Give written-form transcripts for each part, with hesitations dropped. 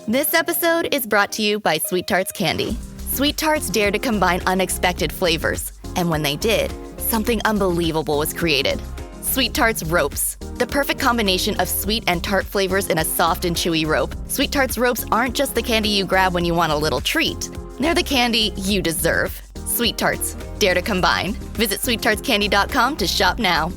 This episode is brought to you by Sweet Tarts Candy. Sweet Tarts dared to combine unexpected flavors. And when they did, something unbelievable was created. Sweet Tarts Ropes. The perfect combination of sweet and tart flavors in a soft and chewy rope. Sweet Tarts Ropes aren't just the candy you grab when you want a little treat. They're the candy you deserve. Sweet Tarts. Dare to combine. Visit sweettartscandy.com to shop now.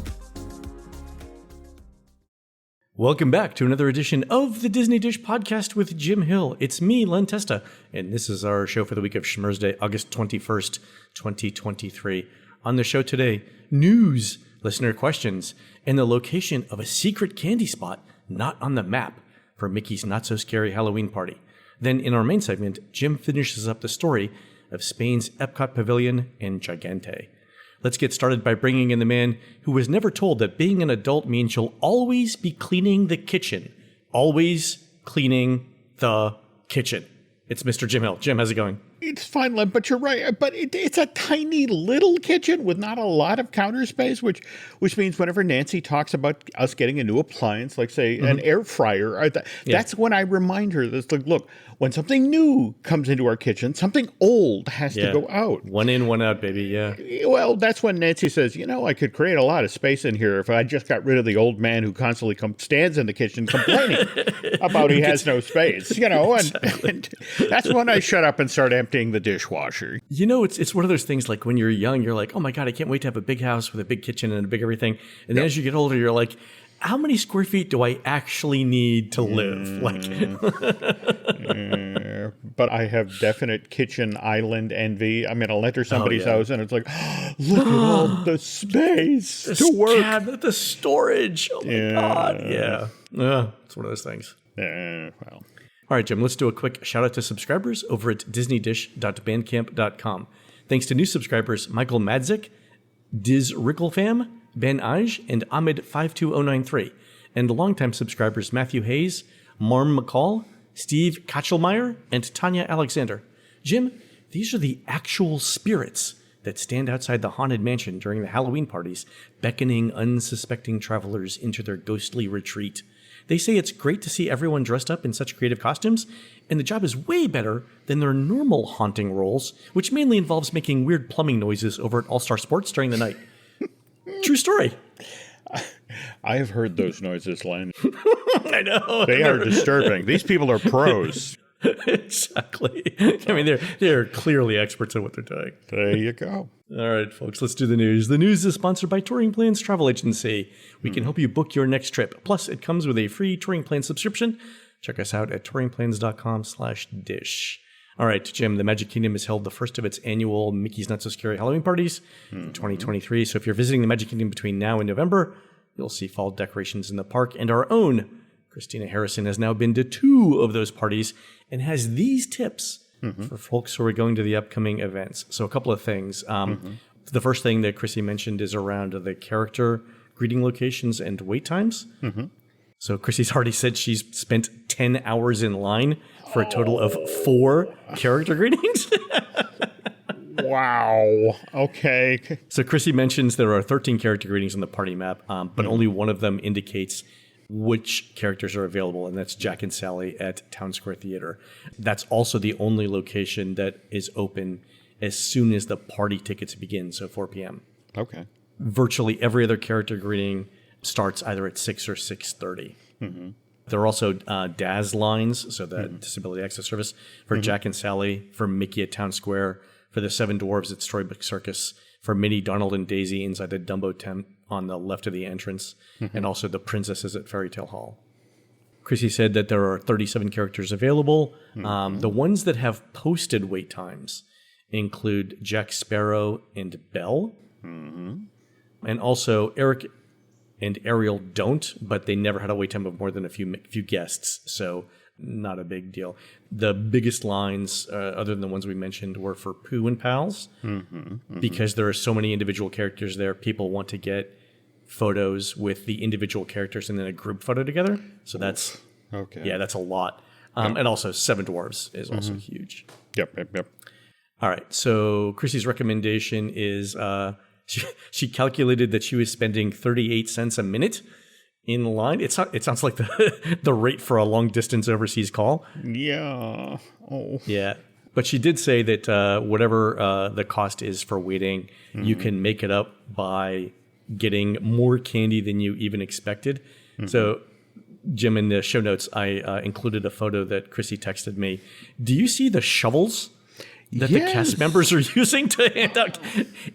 Welcome back to another edition of the Disney Dish Podcast with Jim Hill. It's me, Len Testa, and this is our show for the week of Schmurz Day, August 21st, 2023. On the show today, news, listener questions, and the location of a secret candy spot not on the map for Mickey's Not-So-Scary Halloween Party. Then in our main segment, Jim finishes up the story of Spain's Epcot Pavilion and Gigante. Let's get started by bringing in the man who was never told that being an adult means you'll always be cleaning the kitchen. Always cleaning the kitchen. It's Mr. Jim Hill. Jim, how's it going? It's fine, Len, but you're right. But it's a tiny little kitchen with not a lot of counter space, which means whenever Nancy talks about us getting a new appliance, like, say, an air fryer, that's when I remind her, that's like, look, when something new comes into our kitchen, something old has to go out. One in, one out, baby, yeah. Well, that's when Nancy says, I could create a lot of space in here if I just got rid of the old man who constantly stands in the kitchen complaining about he has no space, and that's when I shut up and start emptying the dishwasher. It's one of those things like when you're young, you're like, oh my God, I can't wait to have a big house with a big kitchen and a big everything. And then as you get older, you're like, how many square feet do I actually need to live? But I have definite kitchen island envy. I mean, I'll enter somebody's house and it's like, look at all the space to work. Cabinet, the storage. Oh my God. Yeah. It's one of those things. Well. All right, Jim, let's do a quick shout out to subscribers over at disneydish.bandcamp.com. Thanks to new subscribers Michael Madzik, Diz Ricklefam, Ben Aj, and Ahmed52093, and longtime subscribers Matthew Hayes, Marm McCall, Steve Kachelmeyer, and Tanya Alexander. Jim, these are the actual spirits that stand outside the Haunted Mansion during the Halloween parties, beckoning unsuspecting travelers into their ghostly retreat. They say it's great to see everyone dressed up in such creative costumes, and the job is way better than their normal haunting roles, which mainly involves making weird plumbing noises over at All-Star Sports during the night. True story. I have heard those noises, Len. I know. They are disturbing. These people are pros. Exactly. I mean, they're clearly experts at what they're doing. There you go. All right, folks, let's do the news. The news is sponsored by Touring Plans Travel Agency. We can help you book your next trip. Plus, it comes with a free Touring Plan subscription. Check us out at touringplans.com/dish. All right, Jim, the Magic Kingdom has held the first of its annual Mickey's Not-So-Scary Halloween parties in 2023. So if you're visiting the Magic Kingdom between now and November, you'll see fall decorations in the park. And our own Christina Harrison has now been to 2 of those parties and has these tips for folks who are going to the upcoming events. So a couple of things. The first thing that Chrissy mentioned is around the character greeting locations and wait times. So Chrissy's already said she's spent 10 hours in line for a total of 4 character greetings. Wow. Okay. So Chrissy mentions there are 13 character greetings on the party map, but only one of them indicates which characters are available, and that's Jack and Sally at Town Square Theater. That's also the only location that is open as soon as the party tickets begin, so 4 p.m. Okay. Virtually every other character greeting starts either at 6 or 6:30. There are also DAS lines, so the Disability Access Service, for Jack and Sally, for Mickey at Town Square, for the 7 Dwarves at Storybook Circus, for Minnie, Donald, and Daisy inside the Dumbo tent on the left of the entrance, and also the princesses at Fairy Tale Hall. Chrissy said that there are 37 characters available. The ones that have posted wait times include Jack Sparrow and Belle. And also Eric and Ariel don't, but they never had a wait time of more than a few guests, so not a big deal. The biggest lines, other than the ones we mentioned, were for Pooh and Pals, because there are so many individual characters there. People want to get photos with the individual characters and then a group photo together. So that's that's a lot. And also 7 Dwarves is also huge. Yep. All right. So Chrissy's recommendation is she calculated that she was spending 38 cents a minute in line. It sounds like the rate for a long distance overseas call. Yeah. Oh. Yeah. But she did say that whatever the cost is for waiting, you can make it up by getting more candy than you even expected. So, Jim, in the show notes, I included a photo that Chrissy texted me. Do you see the shovels that the cast members are using to hand out?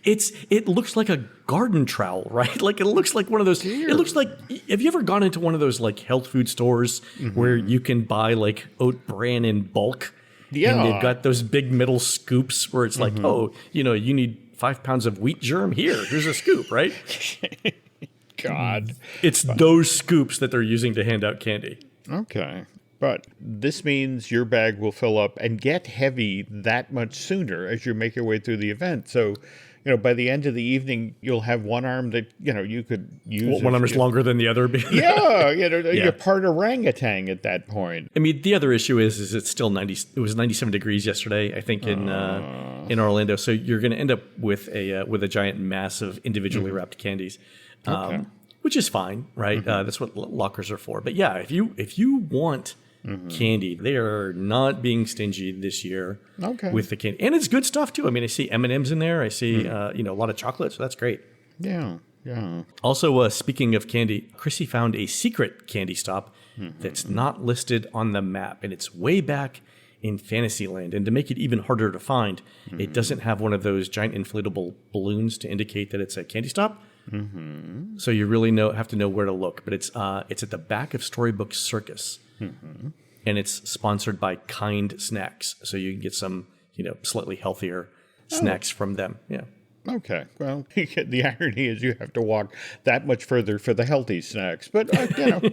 It looks like a garden trowel, right? Like it looks like one of those. It looks like, have you ever gone into one of those like health food stores where you can buy like oat bran in bulk? Yeah. And they've got those big metal scoops where it's like, oh, you need 5 pounds of wheat germ. Here's a scoop, right? God. It's those scoops that they're using to hand out candy. Okay. But this means your bag will fill up and get heavy that much sooner as you make your way through the event. So, by the end of the evening, you'll have one arm that, you could use. One arm is longer than the other. Yeah. You're part orangutan at that point. I mean, the other issue is it's still 90. It was 97 degrees yesterday, I think, in Orlando. So you're going to end up with a giant mass of individually wrapped candies. Which is fine, right? That's what lockers are for. But yeah, if you want candy, they are not being stingy this year with the candy, and it's good stuff too. I mean, I see M&Ms in there. I see a lot of chocolate, so that's great. Yeah. Also, speaking of candy, Chrissy found a secret candy stop that's not listed on the map, and it's way back in Fantasyland. And to make it even harder to find, it doesn't have one of those giant inflatable balloons to indicate that it's a candy stop. So you really have to know where to look. But it's at the back of Storybook Circus, and it's sponsored by Kind Snacks. So you can get some slightly healthier snacks from them. Yeah. Okay. Well, the irony is you have to walk that much further for the healthy snacks, but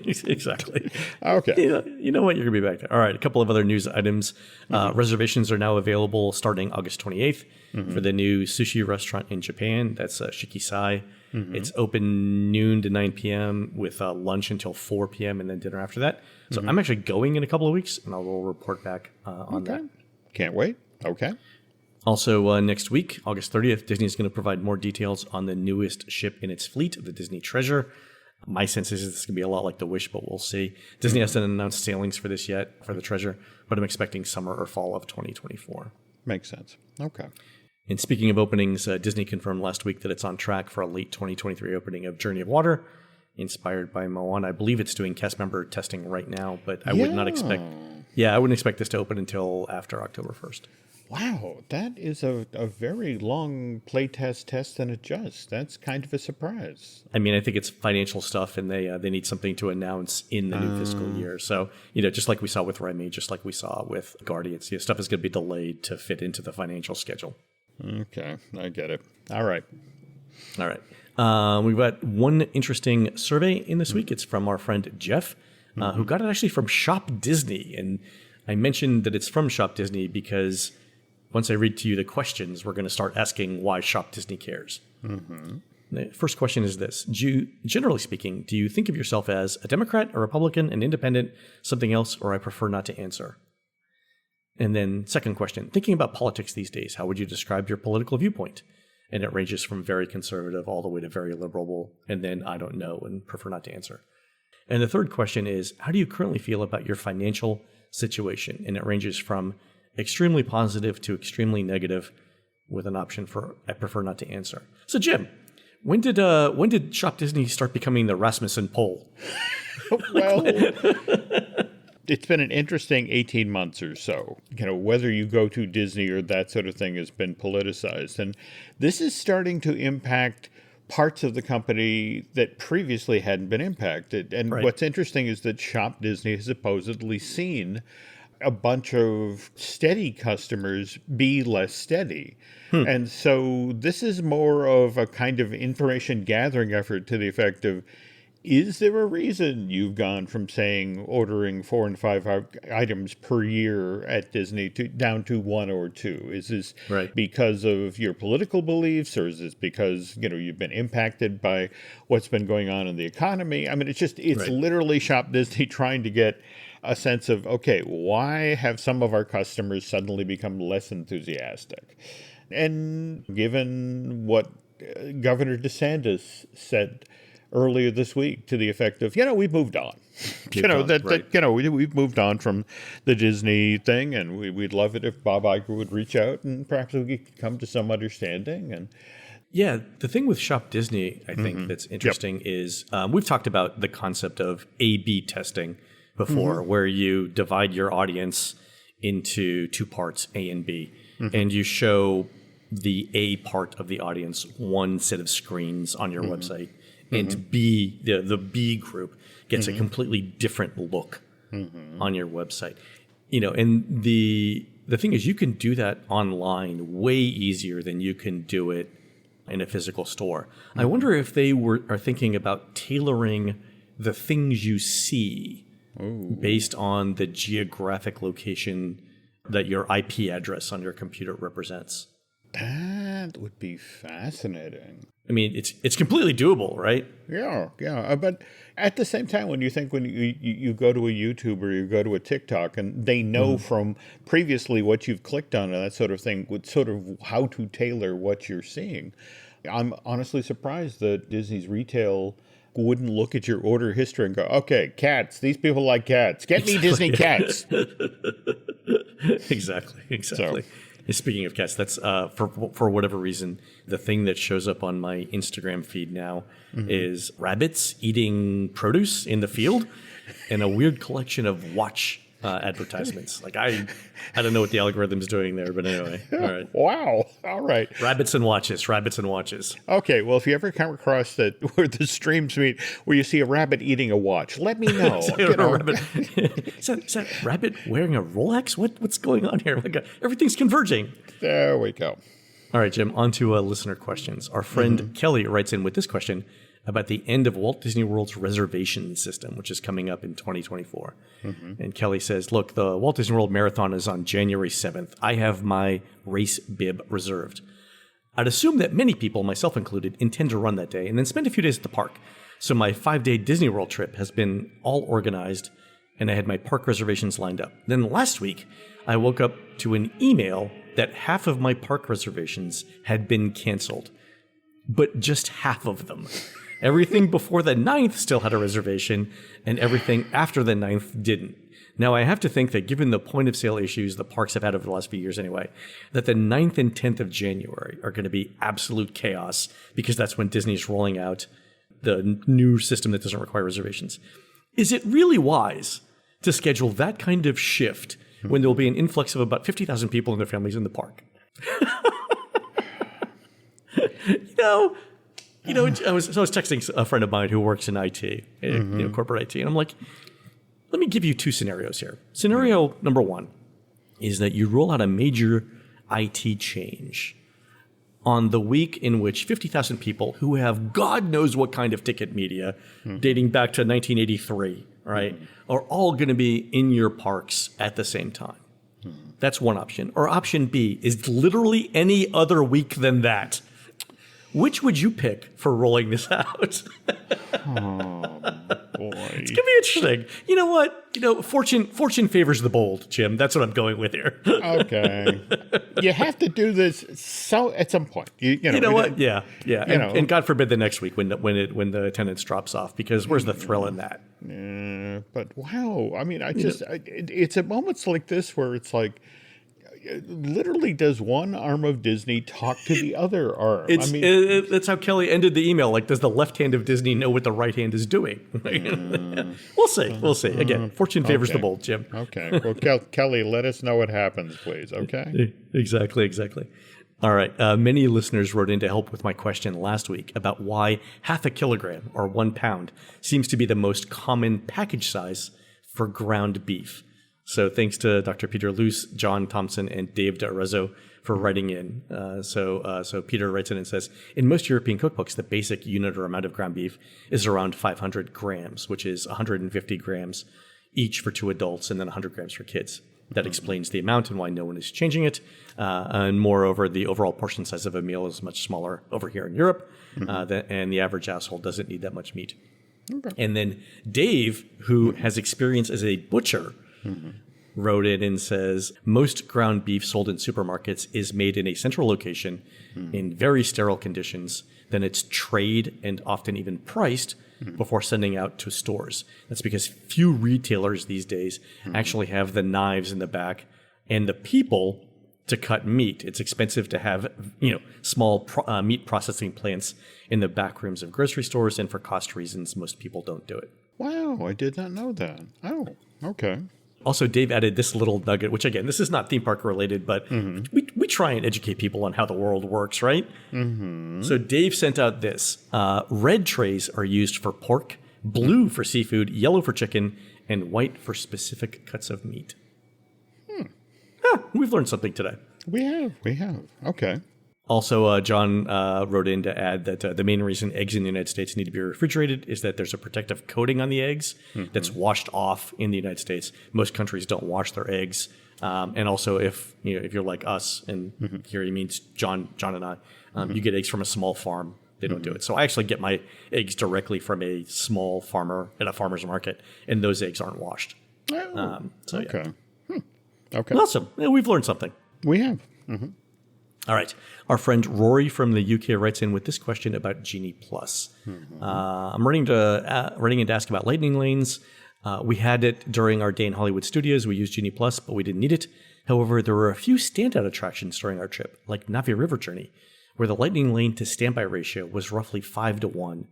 Exactly. Okay. You know what? You're gonna be back there. All right. A couple of other news items. Reservations are now available starting August 28th for the new sushi restaurant in Japan. That's Shikisai. It's open noon to 9 p.m. with lunch until 4 p.m. and then dinner after that. So I'm actually going in a couple of weeks, and I will report back on that. Can't wait. Okay. Also, next week, August 30th, Disney is going to provide more details on the newest ship in its fleet, the Disney Treasure. My sense is it's going to be a lot like the Wish, but we'll see. Disney hasn't announced sailings for this yet, for the Treasure, but I'm expecting summer or fall of 2024. Makes sense. Okay. And speaking of openings, Disney confirmed last week that it's on track for a late 2023 opening of Journey of Water, inspired by Moana. I believe it's doing cast member testing right now, but I would not expect... Yeah, I wouldn't expect this to open until after October 1st. Wow, that is a very long test and adjust. That's kind of a surprise. I mean, I think it's financial stuff, and they need something to announce in the new fiscal year. So, just like we saw with Remy, just like we saw with Guardians, stuff is going to be delayed to fit into the financial schedule. Okay, I get it. All right. We've got one interesting survey in this week. It's from our friend Jeff, who got it actually from Shop Disney. And I mentioned that it's from Shop Disney because once I read to you the questions, we're going to start asking why Shop Disney cares. The first question is this. Generally speaking, do you think of yourself as a Democrat, a Republican, an independent, something else, or I prefer not to answer? And then second question, thinking about politics these days, how would you describe your political viewpoint? And it ranges from very conservative all the way to very liberal, and then I don't know and prefer not to answer. And the third question is, how do you currently feel about your financial situation? And it ranges from extremely positive to extremely negative, with an option for I prefer not to answer. So Jim, when did Shop Disney start becoming the Rasmussen poll? Well, it's been an interesting 18 months or so. Whether you go to Disney or that sort of thing has been politicized. And this is starting to impact parts of the company that previously hadn't been impacted. And what's interesting is that Shop Disney has supposedly seen a bunch of steady customers be less steady. And so this is more of a kind of information gathering effort to the effect of, is there a reason you've gone from, saying, ordering 4 and 5 items per year at Disney down to 1 or 2? Is this because of your political beliefs, or is this because, you've been impacted by what's been going on in the economy? I mean, it's literally Shop Disney trying to get a sense of, okay, why have some of our customers suddenly become less enthusiastic? And given what Governor DeSantis said earlier this week to the effect of, we've moved on. We've moved on from the Disney thing, and we'd love it if Bob Iger would reach out and perhaps we could come to some understanding. And yeah, the thing with Shop Disney, I think that's interesting is we've talked about the concept of A/B testing before, where you divide your audience into two parts, A and B, and you show the A part of the audience one set of screens on your website, and B, the B group gets a completely different look on your website. And the thing is, you can do that online way easier than you can do it in a physical store. I wonder if they are thinking about tailoring the things you see based on the geographic location that your IP address on your computer represents. That would be fascinating. I mean, it's completely doable, right? Yeah. But at the same time, when you go to a YouTube or you go to a TikTok, and they know from previously what you've clicked on and that sort of thing, with sort of how to tailor what you're seeing, I'm honestly surprised that Disney's retail wouldn't look at your order history and go, okay, cats, these people like cats. Get me Disney cats. Exactly. So. Speaking of cats, that's for whatever reason, the thing that shows up on my Instagram feed now is rabbits eating produce in the field and a weird collection of watch advertisements. Like I don't know what the algorithm's doing there, but anyway. All right. Wow. All right. Rabbits and watches. Okay. Well, if you ever come across that where the streams meet, where you see a rabbit eating a watch, let me know. Is that rabbit wearing a Rolex? What's going on here? Everything's converging. There we go. All right, Jim, on to listener questions. Our friend Kelly writes in with this question about the end of Walt Disney World's reservation system, which is coming up in 2024. And Kelly says, look, the Walt Disney World Marathon is on January 7th. I have my race bib reserved. I'd assume that many people, myself included, intend to run that day and then spend a few days at the park. So my 5-day Disney World trip has been all organized, and I had my park reservations lined up. Then last week, I woke up to an email that half of my park reservations had been canceled, but just half of them. Everything before the 9th still had a reservation, and everything after the 9th didn't. Now, I have to think that given the point of sale issues the parks have had over the last few years anyway, that the 9th and 10th of January are going to be absolute chaos, because that's when Disney's rolling out the new system that doesn't require reservations. Is it really wise to schedule that kind of shift when there will be an influx of about 50,000 people and their families in the park? I was texting a friend of mine who works in IT, corporate IT, and I'm like, let me give you two scenarios here. Scenario number one is that you roll out a major IT change on the week in which 50,000 people who have God knows what kind of ticket media dating back to 1983, right, are all going to be in your parks at the same time. That's one option. Or option B is literally any other week than that. Which would you pick for rolling this out? Oh, boy. It's going to be interesting. You know what? Fortune favors the bold, Jim. That's what I'm going with here. Okay. You have to do this at some point. You know what? Yeah. And God forbid the next week when the attendance drops off, because where's the thrill in that? But wow. I mean, it's at moments like this where it's like, literally, does one arm of Disney talk to the other arm? That's how Kelly ended the email. Like, does the left hand of Disney know what the right hand is doing? We'll see. Again, fortune favors the bold, Jim. Okay. Well, Kelly, let us know what happens, please. Okay. Exactly. All right. Many listeners wrote in to help with my question last week about why 0.5 kilogram or 1 pound seems to be the most common package size for ground beef. So thanks to Dr. Peter Luce, John Thompson, and Dave D'Arezzo for writing in. So Peter writes in and says, in most European cookbooks, the basic unit or amount of ground beef is around 500 grams, which is 150 grams each for 2 adults and then 100 grams for kids. That explains the amount and why no one is changing it. And moreover, the overall portion size of a meal is much smaller over here in Europe, and the average household doesn't need that much meat. Okay. And then Dave, who has experience as a butcher, wrote in and says, most ground beef sold in supermarkets is made in a central location in very sterile conditions. Then it's trade and often even priced before sending out to stores. That's because few retailers these days actually have the knives in the back and the people to cut meat. It's expensive to have, small meat processing plants in the back rooms of grocery stores, and for cost reasons, most people don't do it. Wow, I did not know that. Oh, okay. Also, Dave added this little nugget, which again, this is not theme park related, but we try and educate people on how the world works, right? So Dave sent out this. Red trays are used for pork, blue for seafood, yellow for chicken, and white for specific cuts of meat. We've learned something today. We have. Okay. Also, John wrote in to add that the main reason eggs in the United States need to be refrigerated is that there's a protective coating on the eggs that's washed off in the United States. Most countries don't wash their eggs. And also, if you're like us, and here he means John and I, you get eggs from a small farm. They don't do it. So I actually get my eggs directly from a small farmer at a farmer's market, and those eggs aren't washed. Oh, okay. Yeah. Okay. Awesome. Yeah, we've learned something. We have. All right. Our friend Rory from the UK writes in with this question about Genie Plus. I'm running in to ask about lightning lanes. We had it during our day in Hollywood Studios. We used Genie Plus, but we didn't need it. However, there were a few standout attractions during our trip, like Navi River Journey, where the lightning lane to standby ratio was roughly 5-1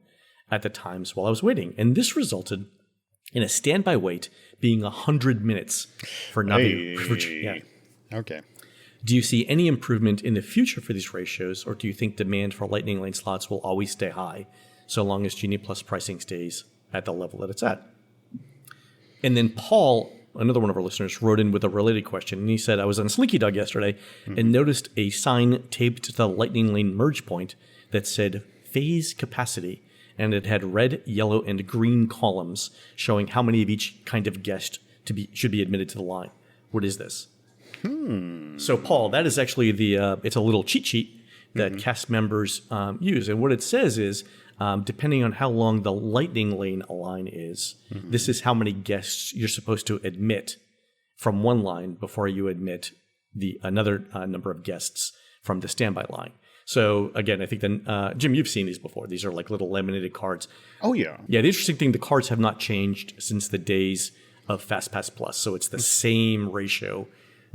at the times while I was waiting. And this resulted in a standby wait being 100 minutes for Navi River Journey. Yeah. Okay. Do you see any improvement in the future for these ratios, or do you think demand for lightning lane slots will always stay high, so long as Genie Plus pricing stays at the level that it's at? And then Paul, another one of our listeners, wrote in with a related question, and he said, I was on Slinky Dog yesterday and noticed a sign taped to the lightning lane merge point that said phase capacity, and it had red, yellow, and green columns showing how many of each kind of guest should be admitted to the line. What is this? So, Paul, that is actually it's a little cheat sheet that cast members use. And what it says is, depending on how long the lightning lane line is, this is how many guests you're supposed to admit from one line before you admit another number of guests from the standby line. So, again, I think Jim, you've seen these before. These are like little laminated cards. Oh, yeah. Yeah, the interesting thing, the cards have not changed since the days of FastPass Plus. So it's the same ratio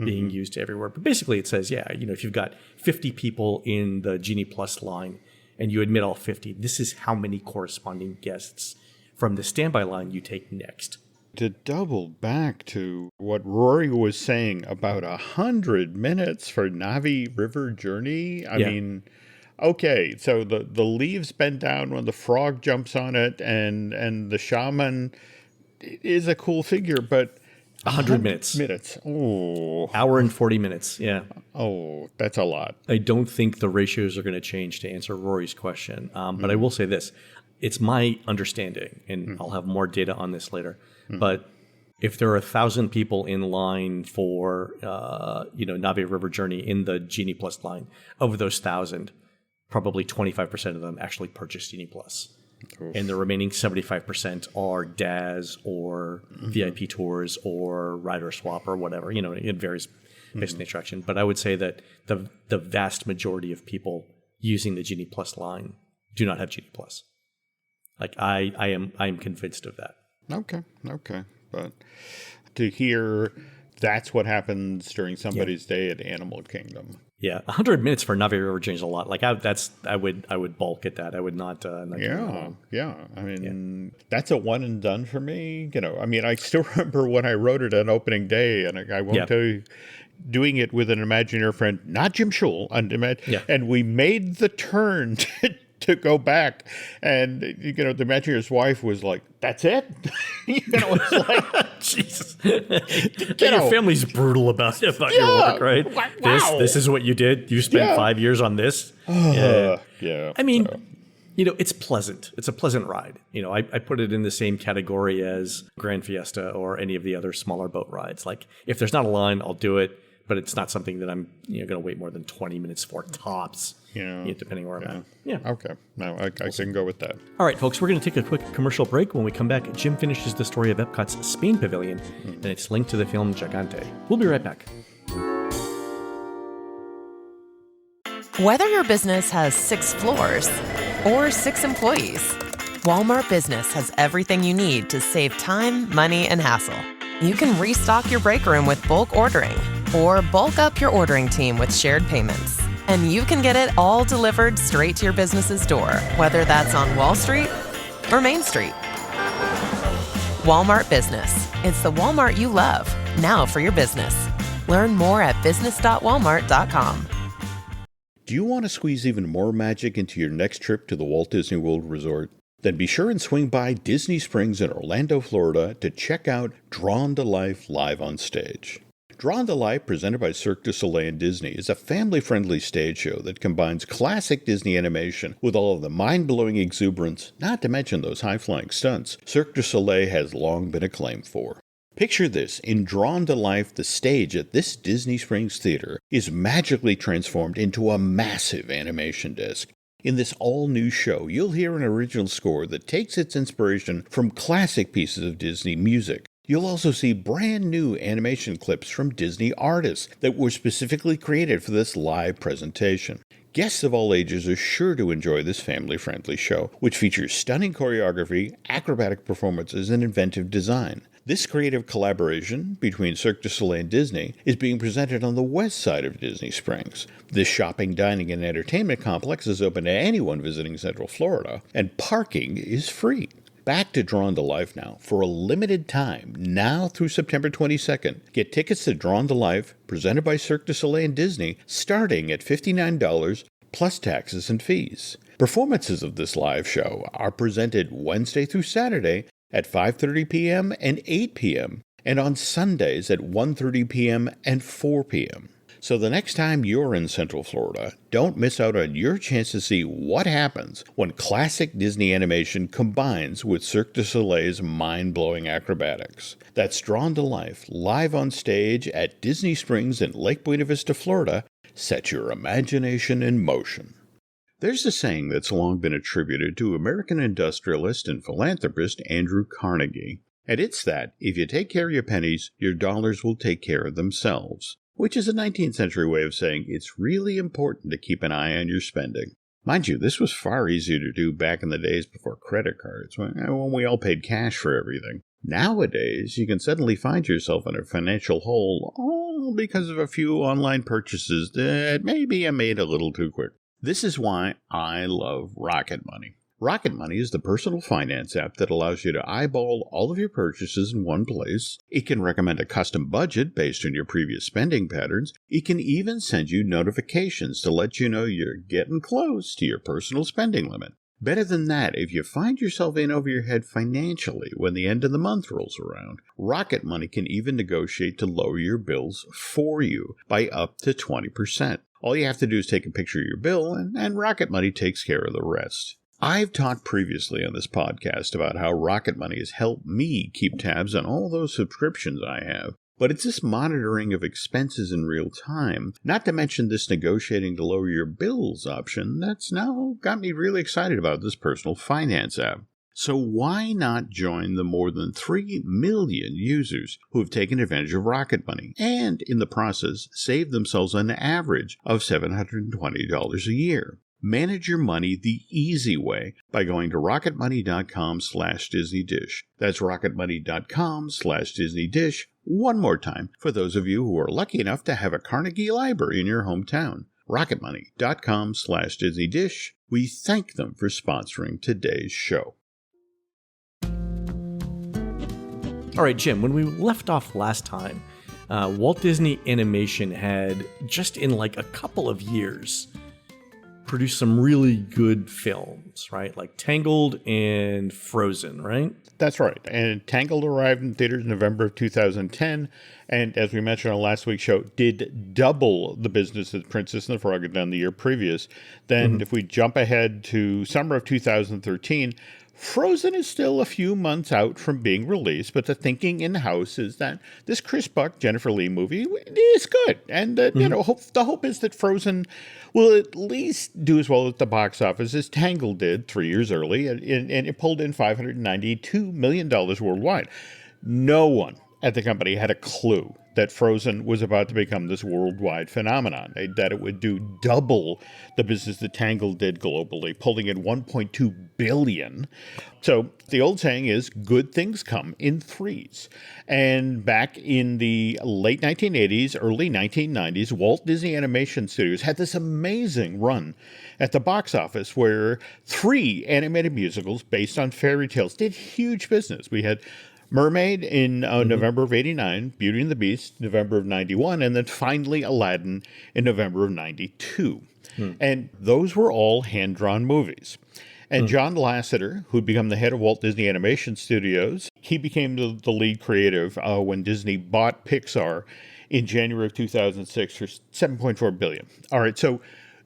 being used everywhere. But basically it says, if you've got 50 people in the Genie Plus line and you admit all 50, this is how many corresponding guests from the standby line you take next. To double back to what Rory was saying about 100 minutes for Navi River Journey, I mean, okay, so the leaves bend down when the frog jumps on it, and the shaman is a cool figure, but 100 minutes. Oh. Hour and 40 minutes, yeah. Oh, that's a lot. I don't think the ratios are going to change to answer Rory's question. But I will say this. It's my understanding, and I'll have more data on this later, but if there are 1,000 people in line for, Navi River Journey in the Genie Plus line, of those 1,000, probably 25% of them actually purchased Genie Plus. Oof. And the remaining 75% are DAS or VIP tours or rider swap or whatever. It varies based on the attraction. But I would say that the vast majority of people using the Genie Plus line do not have Genie Plus. Like I am convinced of that. Okay. But to hear that's what happens during somebody's day at Animal Kingdom. Yeah, 100 minutes for Navi River Journey is a lot. Like I would balk at that. I would not. Yeah. I mean, that's a one and done for me. I still remember when I wrote it on opening day, and I won't tell you, doing it with an Imagineer friend, not Jim Schul, and we made the turn to go back, and the Imagineer's wife was like, "That's it." It's like, Jesus. Your family's brutal about your work, right? Wow. This is what you did. You spent 5 years on this. Yeah. I mean, it's pleasant. It's a pleasant ride. I put it in the same category as Grand Fiesta or any of the other smaller boat rides. Like, if there's not a line, I'll do it. but it's not something that I'm going to wait more than 20 minutes for tops. Depending where I'm at. Yeah. Okay. No, I can go with that. All right, folks, we're going to take a quick commercial break. When we come back, Jim finishes the story of Epcot's Spain Pavilion, and it's linked to the film Gigante. We'll be right back. Whether your business has 6 floors or 6 employees, Walmart Business has everything you need to save time, money, and hassle. You can restock your break room with bulk ordering or bulk up your ordering team with shared payments. And you can get it all delivered straight to your business's door, whether that's on Wall Street or Main Street. Walmart Business. It's the Walmart you love, now for your business. Learn more at business.walmart.com. Do you want to squeeze even more magic into your next trip to the Walt Disney World Resort? Then be sure and swing by Disney Springs in Orlando, Florida to check out Drawn to Life Live on Stage. Drawn to Life, presented by Cirque du Soleil and Disney, is a family-friendly stage show that combines classic Disney animation with all of the mind-blowing exuberance, not to mention those high-flying stunts, Cirque du Soleil has long been acclaimed for. Picture this, in Drawn to Life, the stage at this Disney Springs theater is magically transformed into a massive animation disc. In this all-new show, you'll hear an original score that takes its inspiration from classic pieces of Disney music. You'll also see brand new animation clips from Disney artists that were specifically created for this live presentation. Guests of all ages are sure to enjoy this family-friendly show, which features stunning choreography, acrobatic performances, and inventive design. This creative collaboration between Cirque du Soleil and Disney is being presented on the west side of Disney Springs. This shopping, dining, and entertainment complex is open to anyone visiting Central Florida, and parking is free. Back to Drawn to Life now. For a limited time, now through September 22nd, get tickets to Drawn to Life, presented by Cirque du Soleil and Disney, starting at $59 plus taxes and fees. Performances of this live show are presented Wednesday through Saturday at 5:30 p.m. and 8 p.m., and on Sundays at 1:30 p.m. and 4 p.m. So the next time you're in Central Florida, don't miss out on your chance to see what happens when classic Disney animation combines with Cirque du Soleil's mind-blowing acrobatics. That's Drawn to Life, live on stage at Disney Springs in Lake Buena Vista, Florida. Set your imagination in motion. There's a saying that's long been attributed to American industrialist and philanthropist Andrew Carnegie, and it's that if you take care of your pennies, your dollars will take care of themselves, which is a 19th century way of saying it's really important to keep an eye on your spending. Mind you, this was far easier to do back in the days before credit cards, when we all paid cash for everything. Nowadays, you can suddenly find yourself in a financial hole, all because of a few online purchases that maybe you made a little too quick. This is why I love Rocket Money. Rocket Money is the personal finance app that allows you to eyeball all of your purchases in one place. It can recommend a custom budget based on your previous spending patterns. It can even send you notifications to let you know you're getting close to your personal spending limit. Better than that, if you find yourself in over your head financially when the end of the month rolls around, Rocket Money can even negotiate to lower your bills for you by up to 20%. All you have to do is take a picture of your bill, and Rocket Money takes care of the rest. I've talked previously on this podcast about how Rocket Money has helped me keep tabs on all those subscriptions I have. But it's this monitoring of expenses in real time, not to mention this negotiating to lower your bills option, that's now got me really excited about this personal finance app. So why not join the more than 3 million users who have taken advantage of Rocket Money and, in the process, saved themselves an average of $720 a year? Manage your money the easy way by going to rocketmoney.com/DisneyDish. That's rocketmoney.com/DisneyDish. One more time for those of you who are lucky enough to have a Carnegie Library in your hometown. rocketmoney.com/DisneyDish. We thank them for sponsoring today's show. All right, Jim, when we left off last time, Walt Disney Animation had, just in like a couple of years, produced some really good films, right? Like Tangled and Frozen, right? That's right. And Tangled arrived in theaters in November of 2010. And as we mentioned on last week's show, did double the business that Princess and the Frog had done the year previous. Then if we jump ahead to summer of 2013, Frozen is still a few months out from being released, but the thinking in-house is that this Chris Buck, Jennifer Lee movie is good. And, the hope is that Frozen will at least do as well at the box office as Tangled did 3 years early, and it pulled in $592 million worldwide. No one at the company had a clue that Frozen was about to become this worldwide phenomenon, that it would do double the business that Tangled did globally, pulling in $1.2 billion. So the old saying is, good things come in threes. And back in the late 1980s, early 1990s, Walt Disney Animation Studios had this amazing run at the box office where 3 animated musicals based on fairy tales did huge business. We had Mermaid in November of 89, Beauty and the Beast, November of 91, and then finally Aladdin in November of 92. And those were all hand-drawn movies. And John Lasseter, who'd become the head of Walt Disney Animation Studios, he became the lead creative when Disney bought Pixar in January of 2006 for $7.4 billion. All right, so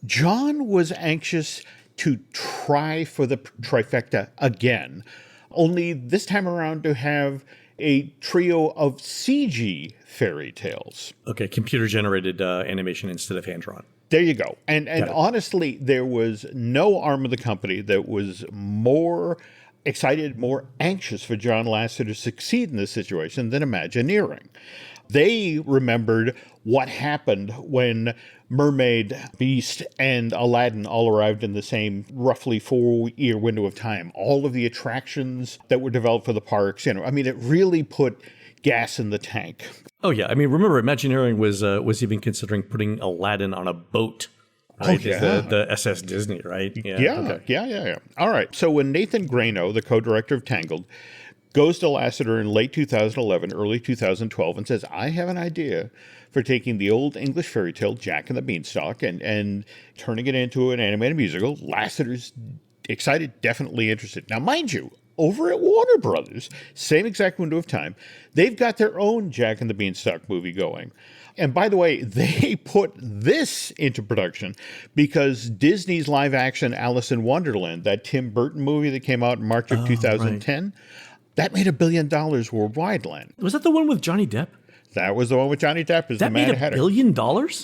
John was anxious to try for the trifecta again, only this time around to have a trio of CG fairy tales. Okay, computer-generated animation instead of hand-drawn. There you go. And honestly, there was no arm of the company that was more excited, more anxious for John Lasseter to succeed in this situation than Imagineering. They remembered what happened when Mermaid, Beast, and Aladdin all arrived in the same roughly 4-year window of time. All of the attractions that were developed for the parks, it really put gas in the tank. Oh, yeah. Remember, Imagineering was even considering putting Aladdin on a boat. Right? Oh, yeah. The SS Disney, right? Yeah. All right. So when Nathan Grano, the co-director of Tangled, goes to Lasseter in late 2011, early 2012, and says, I have an idea for taking the old English fairy tale Jack and the Beanstalk and turning it into an animated musical. Lasseter's excited, definitely interested. Now, mind you, over at Warner Brothers, same exact window of time, they've got their own Jack and the Beanstalk movie going. And by the way, they put this into production because Disney's live-action Alice in Wonderland, that Tim Burton movie that came out in March of 2010, that made $1 billion worldwide, Len. Was that the one with Johnny Depp? That was the one with Johnny Depp. Is that the man made ahead $1 billion?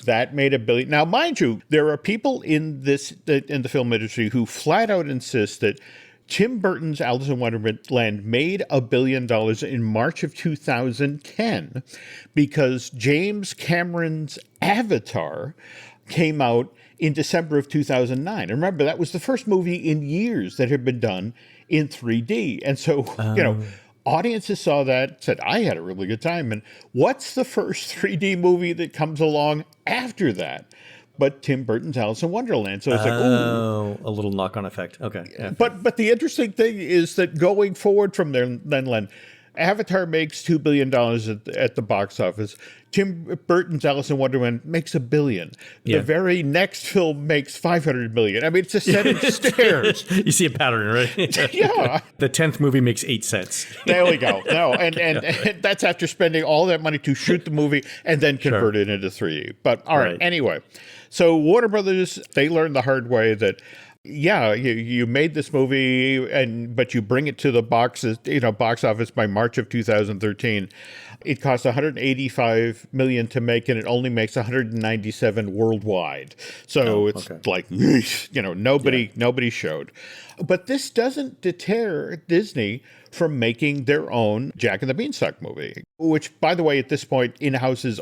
That made $1 billion. Now, mind you, there are people in the film industry who flat out insist that Tim Burton's Alice in Wonderland made $1 billion in March of 2010 because James Cameron's Avatar came out in December of 2009. And remember, that was the first movie in years that had been done in 3D. And so, audiences saw that, said, I had a really good time. And what's the first 3D movie that comes along after that? But Tim Burton's Alice in Wonderland. So it's like, ooh. A little knock-on effect. Okay. Yeah. But the interesting thing is that going forward from there, then, Len, Avatar makes $2 billion at the box office. Tim Burton's Alice in Wonderland makes $1 billion. The very next film makes $500 million. It's a set of stairs. You see a pattern, right? Yeah. The 10th movie makes 8 cents. There we go. No, and that's after spending all that money to shoot the movie and then convert it into 3D. But all right, anyway. So Warner Brothers, they learned the hard way that, you made this movie, but you bring it to the box office by March of 2013. It cost $185 million to make, and it only makes $197 worldwide. So it's like, nobody showed. But this doesn't deter Disney from making their own Jack and the Beanstalk movie, which, by the way, at this point, in-house is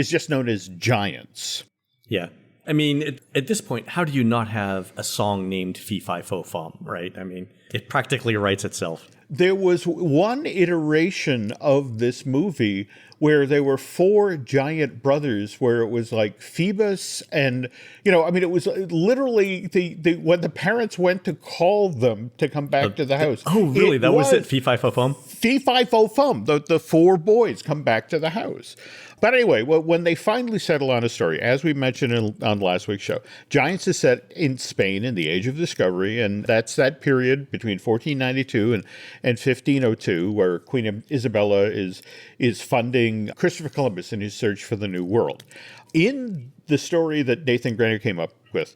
just known as Giants. Yeah. At this point, how do you not have a song named Fee Fi Fo Fum, right? It practically writes itself. There was one iteration of this movie where there were 4 giant brothers, where it was like Phoebus and, it was literally when the parents went to call them to come back to the house. Oh, really? That was it? Fee Fi Fo Fum? Fee Fi Fo Fum. The 4 boys come back to the house. But anyway, when they finally settle on a story, as we mentioned on last week's show, Giants is set in Spain in the Age of Discovery, and that's that period between 1492 and 1502, where Queen Isabella is funding Christopher Columbus in his search for the New World. In the story that Nathan Grano came up with,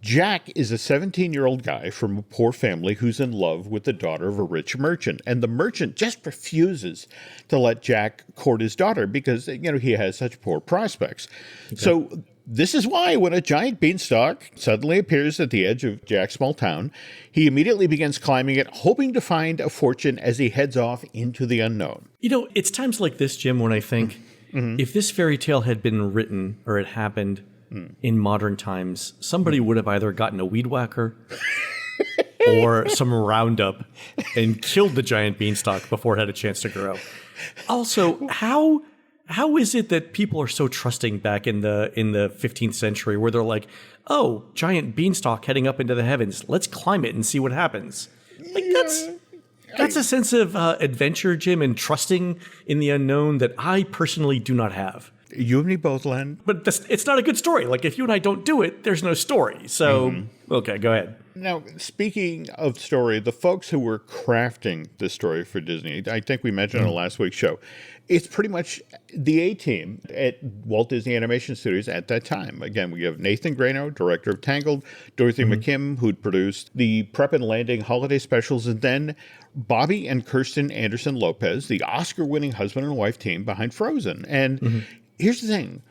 Jack is a 17-year-old guy from a poor family who's in love with the daughter of a rich merchant. And the merchant just refuses to let Jack court his daughter because, he has such poor prospects. Okay. So this is why when a giant beanstalk suddenly appears at the edge of Jack's small town, he immediately begins climbing it, hoping to find a fortune as he heads off into the unknown. It's times like this, Jim, when I think if this fairy tale had been written or it happened in modern times, somebody would have either gotten a weed whacker or some Roundup and killed the giant beanstalk before it had a chance to grow. Also, how is it that people are so trusting back in the 15th century where they're like, oh, giant beanstalk heading up into the heavens, let's climb it and see what happens? Like that's a sense of adventure, Jim, and trusting in the unknown that I personally do not have. You and me both, Len. But it's not a good story. Like, if you and I don't do it, there's no story. So, okay, go ahead. Now, speaking of story, the folks who were crafting this story for Disney, I think we mentioned on last week's show, it's pretty much the A-team at Walt Disney Animation Studios at that time. Again, we have Nathan Grano, director of Tangled, Dorothy McKim, who'd produced the Prep and Landing holiday specials, and then Bobby and Kirsten Anderson Lopez, the Oscar-winning husband and wife team behind Frozen. And here's the thing.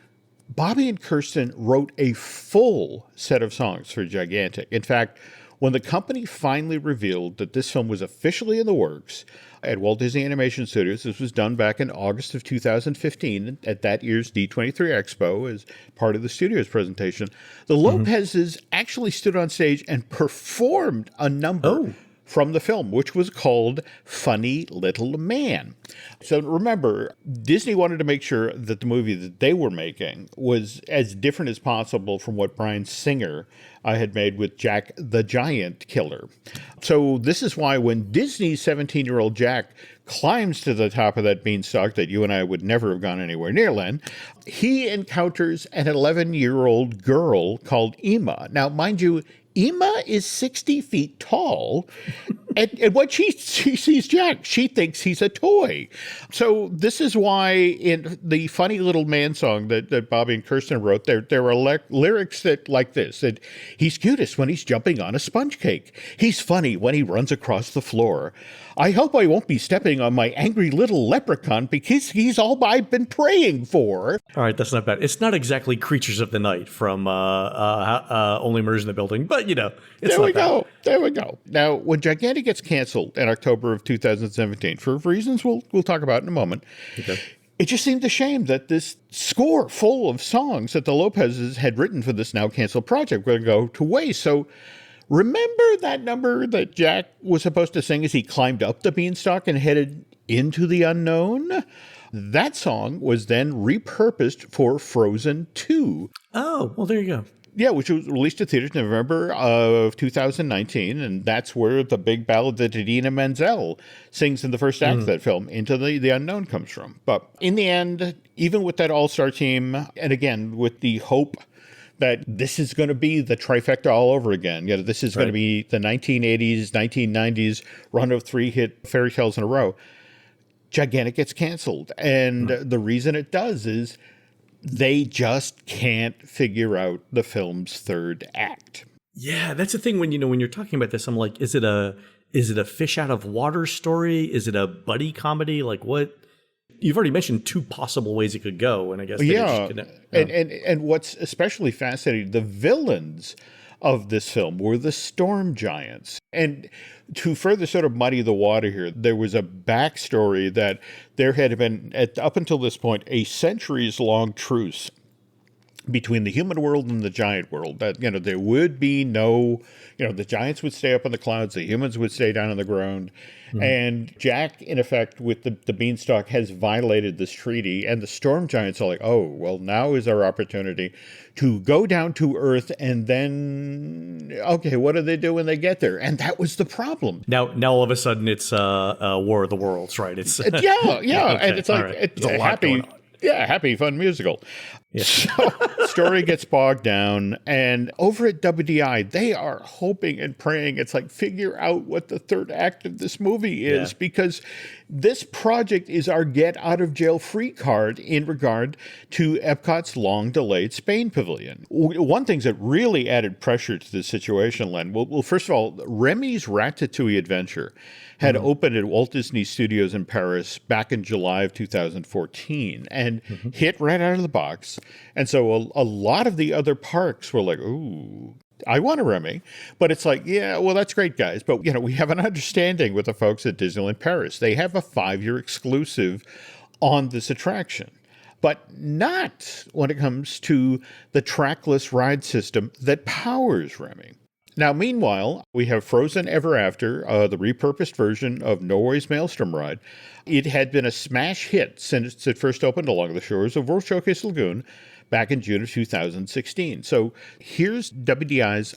Bobby and Kirsten wrote a full set of songs for Gigantic. In fact, when the company finally revealed that this film was officially in the works at Walt Disney Animation Studios, this was done back in August of 2015 at that year's D23 Expo as part of the studio's presentation, the Lopezes actually stood on stage and performed a number from the film, which was called Funny Little Man. So remember, Disney wanted to make sure that the movie that they were making was as different as possible from what Bryan Singer had made with Jack the Giant Killer. So this is why when Disney's 17-year-old Jack climbs to the top of that beanstalk that you and I would never have gone anywhere near, Len, he encounters an 11-year-old girl called Emma. Now, mind you, Emma is 60 feet tall, and when she sees Jack, she thinks he's a toy. So this is why in the Funny Little Man song that Bobby and Kirsten wrote, there are lyrics that like this, that he's cutest when he's jumping on a sponge cake. He's funny when he runs across the floor. I hope I won't be stepping on my angry little leprechaun because he's all I've been praying for. All right, that's not bad. It's not exactly Creatures of the Night from Only Murders in the Building, but, it's there not we bad. go. There we go. Now, when Gigantic gets canceled in October of 2017, for reasons we'll talk about in a moment, it just seemed a shame that this score full of songs that the Lopezes had written for this now canceled project were going to go to waste. So remember that number that Jack was supposed to sing as he climbed up the beanstalk and headed into the unknown? That song was then repurposed for Frozen 2. Oh, well, there you go. Yeah, which was released to theaters in November of 2019, and that's where the big ballad that Idina Menzel sings in the first act of that film, Into the Unknown, comes from. But in the end, even with that all-star team, and again, with the hope that this is going to be the trifecta all over again. This is going to be the 1980s, 1990s run of 3 hit fairy tales in a row. Gigantic gets canceled. And the reason it does is they just can't figure out the film's third act. Yeah, that's the thing when you're talking about this, I'm like, is it a fish out of water story? Is it a buddy comedy? Like what? You've already mentioned 2 possible ways it could go, and I guess and what's especially fascinating, the villains of this film were the storm giants. And to further sort of muddy the water here, there was a backstory that there had been, up until this point, a centuries-long truce between the human world and the giant world. That, there would be no, the giants would stay up in the clouds, the humans would stay down on the ground. And Jack, in effect, with the beanstalk, has violated this treaty. And the storm giants are like, oh, well, now is our opportunity to go down to Earth. And then, okay, what do they do when they get there? And that was the problem. Now all of a sudden, it's War of the Worlds, right? It's yeah. Okay, And it's like, right. it's a lot happy. going on. Yeah, happy, fun musical. Yeah. So story gets bogged down. And over at WDI, they are hoping and praying. It's like, figure out what the third act of this movie is. Because this project is our get out of jail free card in regard to Epcot's long delayed Spain pavilion. One thing that really added pressure to this situation, Len, well, first of all, Remy's Ratatouille Adventure had opened at Walt Disney Studios in Paris back in July of 2014 and hit right out of the box. And so a lot of the other parks were like, ooh, I want a Remy. But it's like, yeah, well, that's great, guys. But, we have an understanding with the folks at Disneyland Paris. They have a 5-year exclusive on this attraction, but not when it comes to the trackless ride system that powers Remy. Now, meanwhile, we have Frozen Ever After, the repurposed version of Norway's Maelstrom ride. It had been a smash hit since it first opened along the shores of World Showcase Lagoon back in June of 2016. So here's WDI's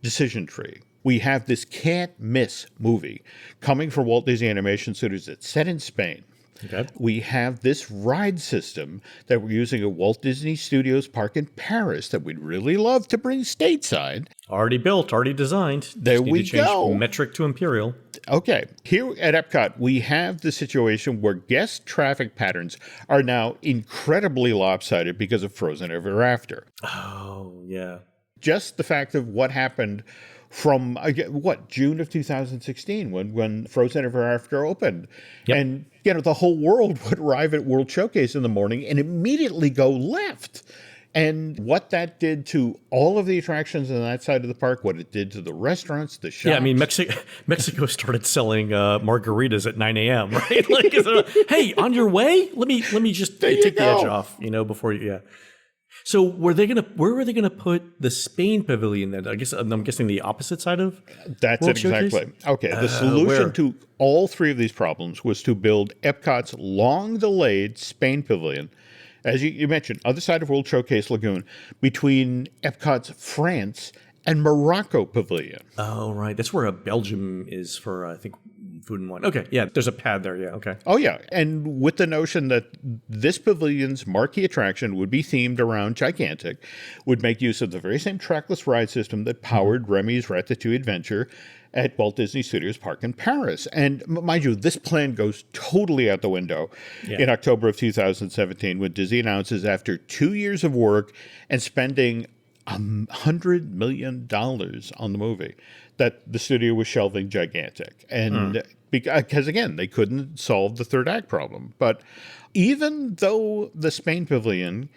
decision tree. We have this can't-miss movie coming from Walt Disney Animation Studios that's set in Spain. Okay. We have this ride system that we're using at Walt Disney Studios Park in Paris that we'd really love to bring stateside. Already built, already designed. There Just need we to change go. Metric to Imperial. Okay, here at Epcot, we have the situation where guest traffic patterns are now incredibly lopsided because of Frozen Ever After. Oh, yeah. Just the fact of what happened from, June of 2016 when Frozen Ever After opened. Yep. And, the whole world would arrive at World Showcase in the morning and immediately go left. And what that did to all of the attractions on that side of the park, what it did to the restaurants, the shops. Yeah, I mean, Mexico started selling margaritas at 9 a.m., right? Like, hey, on your way? Let me just take the edge off, before you, yeah. So where were they gonna put the Spain pavilion then? I guess I'm guessing the opposite side of That's World it exactly. Showcase? Okay, the solution where? to all three of these problems was to build Epcot's long-delayed Spain pavilion, as you mentioned, other side of World Showcase Lagoon, between Epcot's France and Morocco pavilion. Oh, right. That's where Belgium is for, I think, Food and Wine. Okay, yeah, there's a pad there, yeah, okay. Oh, yeah, and with the notion that this pavilion's marquee attraction would be themed around Gigantic, would make use of the very same trackless ride system that powered Remy's Ratatouille Adventure at Walt Disney Studios Park in Paris. And mind you, this plan goes totally out the window in October of 2017 when Disney announces after 2 years of work and spending $100 million on the movie that the studio was shelving Gigantic. And because, again, they couldn't solve the third act problem. But even though the Spain pavilion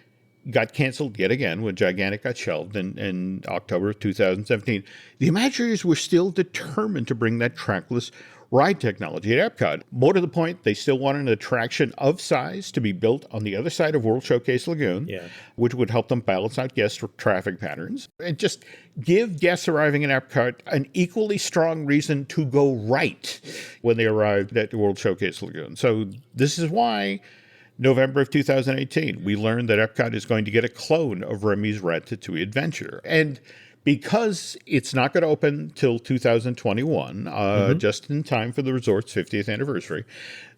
got canceled yet again when Gigantic got shelved in October of 2017, the Imagineers were still determined to bring that trackless ride technology at Epcot. More to the point, they still wanted an attraction of size to be built on the other side of World Showcase Lagoon, which would help them balance out guest traffic patterns and just give guests arriving at Epcot an equally strong reason to go right when they arrived at the World Showcase Lagoon. So this is why November of 2018, we learned that Epcot is going to get a clone of Remy's Ratatouille Adventure. And because it's not going to open till 2021, just in time for the resort's 50th anniversary,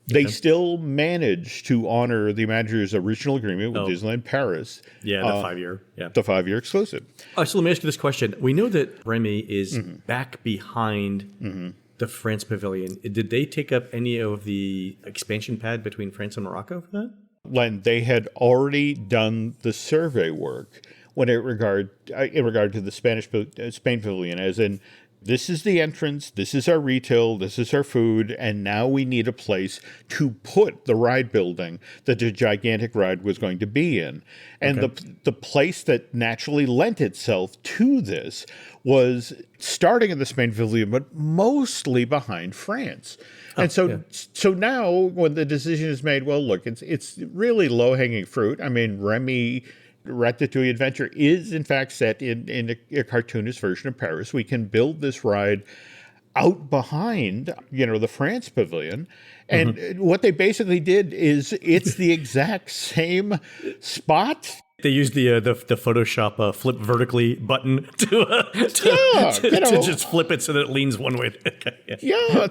they still managed to honor the Imagineers' original agreement with Disneyland Paris. Yeah, the 5-year. Yeah. The 5-year exclusive. So let me ask you this question. We know that Remy is back behind the France pavilion. Did they take up any of the expansion pad between France and Morocco for that? Len, they had already done the survey work in regard to the Spain pavilion, as in, this is the entrance, this is our retail, this is our food, and now we need a place to put the ride building that the Gigantic ride was going to be in. And the place that naturally lent itself to this was starting in the Spain pavilion, but mostly behind France. And so now when the decision is made, well, look, it's really low-hanging fruit. I mean, Remy Ratatouille Adventure is, in fact, set in a cartoonist version of Paris. We can build this ride out behind, the France pavilion. And what they basically did is it's the exact same spot. They used the Photoshop flip vertically button to just flip it so that it leans one way.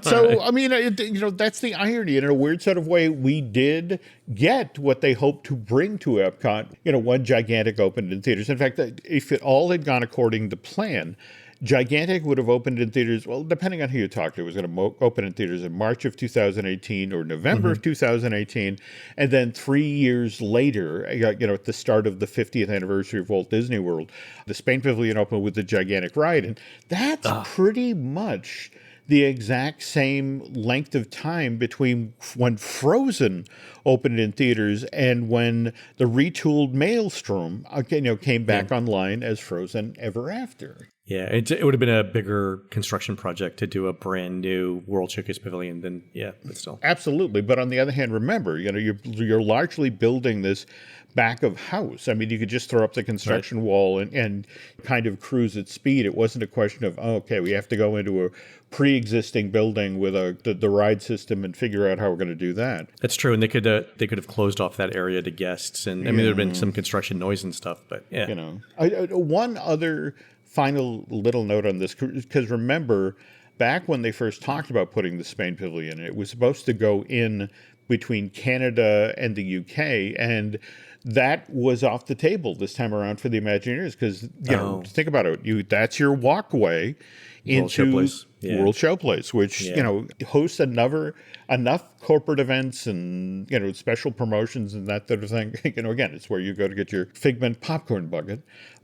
So, I mean, that's the irony. In a weird sort of way, we did get what they hoped to bring to Epcot, when Gigantic opened in theaters. In fact, if it all had gone according to plan, Gigantic would have opened in theaters, well, depending on who you talk to, it was going to open in theaters in March of 2018 or November of 2018. And then 3 years later, at the start of the 50th anniversary of Walt Disney World, the Spain Pavilion opened with the gigantic ride. And that's pretty much the exact same length of time between when Frozen opened in theaters and when the retooled Maelstrom came back online as Frozen Ever After. Yeah, it would have been a bigger construction project to do a brand new World Showcase Pavilion than, but still. Absolutely. But on the other hand, remember, you're largely building this back of house. I mean, you could just throw up the construction wall and kind of cruise at speed. It wasn't a question of, we have to go into a pre-existing building with the ride system and figure out how we're going to do that. That's true, and they could have closed off that area to guests, and I mean there'd been some construction noise and stuff, but one other final little note on this, because remember, back when they first talked about putting the Spain Pavilion, it was supposed to go in between Canada and the UK, and that was off the table this time around for the Imagineers, because think about it, that's your walkway into World Showplace, which hosts enough corporate events and special promotions and that sort of thing. Again, it's where you go to get your Figment popcorn bucket.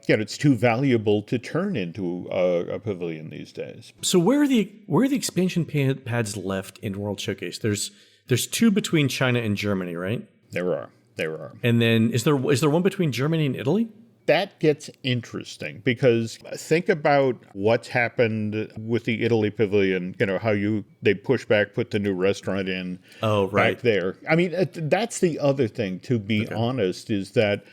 It's too valuable to turn into a pavilion these days. So where are the expansion pads left in World Showcase? There's two between China and Germany, right? There are. And then is there one between Germany and Italy? That gets interesting because think about what's happened with the Italy pavilion, how they push back, put the new restaurant in back there. I mean, that's the other thing, to be honest, is that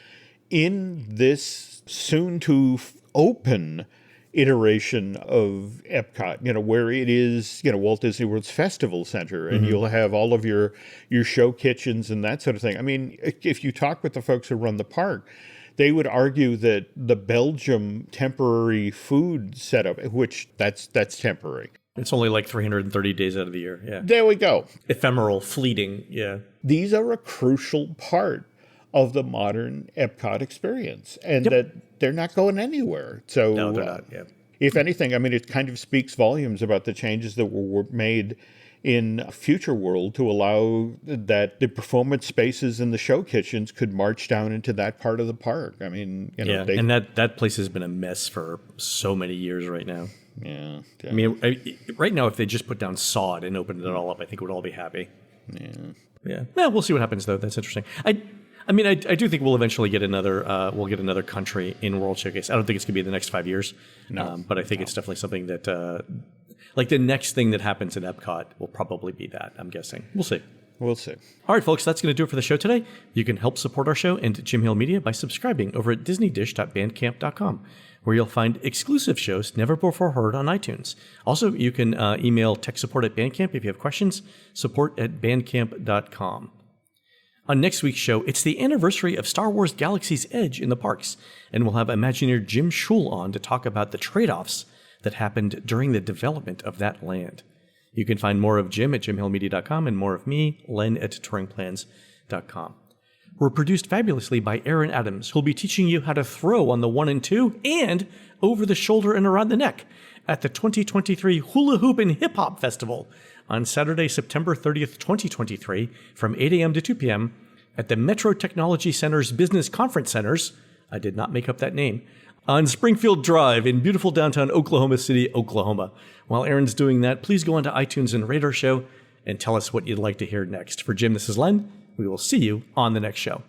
in this soon to open iteration of Epcot, where it is, Walt Disney World's Festival Center, and you'll have all of your show kitchens and that sort of thing. I mean, if you talk with the folks who run the park, they would argue that the Belgium temporary food setup, which that's temporary. It's only like 330 days out of the year. Yeah. There we go. Ephemeral, fleeting. Yeah. These are a crucial part of the modern Epcot experience, and that they're not going anywhere. So, no, they're not. Yeah. If anything, I mean, it kind of speaks volumes about the changes that were made in Future World to allow that the performance spaces and the show kitchens could march down into that part of the park. I mean, and that place has been a mess for so many years right now. Yeah. I mean, right now, if they just put down sod and opened it all up, I think we'd all be happy. Yeah. Well, we'll see what happens though. That's interesting. I mean, I do think we'll eventually get another country in World Showcase. I don't think it's going to be the next 5 years. No. But I think it's definitely something that, like the next thing that happens at Epcot will probably be that, I'm guessing. We'll see. We'll see. All right, folks, that's going to do it for the show today. You can help support our show and Jim Hill Media by subscribing over at disneydish.bandcamp.com, where you'll find exclusive shows never before heard on iTunes. Also, you can email tech support at Bandcamp if you have questions, support@bandcamp.com. On next week's show, it's the anniversary of Star Wars Galaxy's Edge in the parks, and we'll have Imagineer Jim Schul on to talk about the trade-offs that happened during the development of that land. You can find more of Jim at jimhillmedia.com and more of me, Len, at touringplans.com. We're produced fabulously by Aaron Adams, who'll be teaching you how to throw on the 1 and 2 and over the shoulder and around the neck at the 2023 Hula Hoop and Hip Hop Festival on Saturday, September 30th, 2023, from 8 a.m. to 2 p.m. at the Metro Technology Center's Business Conference Centers, I did not make up that name, on Springfield Drive in beautiful downtown Oklahoma City, Oklahoma. While Aaron's doing that, please go onto iTunes and rate our show and tell us what you'd like to hear next. For Jim, this is Len. We will see you on the next show.